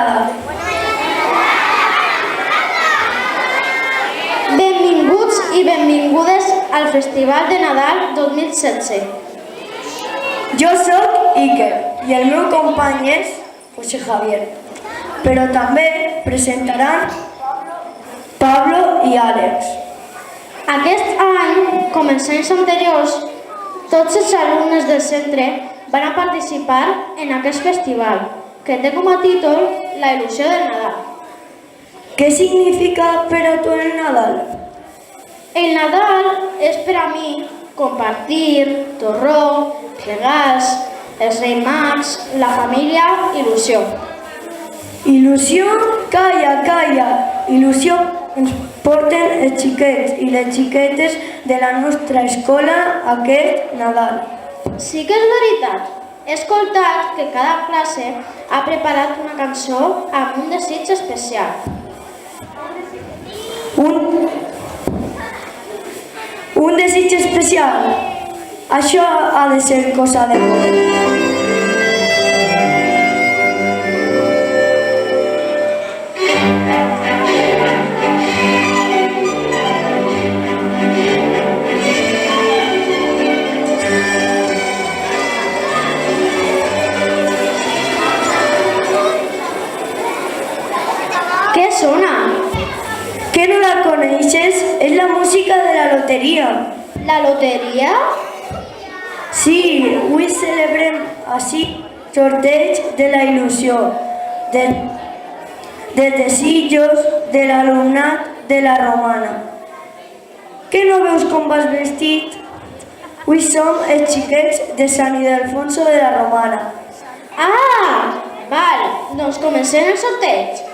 Nadal. Benvinguts i benvingudes al Festival de Nadal 2016. Jo sóc Iker i el meu company és José Javier, però també presentaran Pablo i Àlex. Aquest any, com els anys anteriors, tots els alumnes del centre van a participar en aquest festival, que té com a títol La il·lusió del Nadal. Què significa per a tu el Nadal? El Nadal és per a mi compartir, torró, regals, els Reis Mags, la família, il·lusió. Il·lusió? Calla, calla! Il·lusió ens porten els xiquets i les xiquetes de la nostra escola aquest Nadal. Sí que és veritat. He escoltat que cada classe ha preparat una cançó amb un desig especial. Un desig especial? Això ha de ser cosa de molt. Què sona? Que no la coneixes? És la música de la loteria. La loteria? Sí, avui celebrem així sorteig de la il·lusió, dels desitjos de l'alumnat de la Romana. Que no veus com vas vestit? Avui som els xiquets de Sant Ildefonso de la Romana. Ah! Val, doncs comencem el sorteig.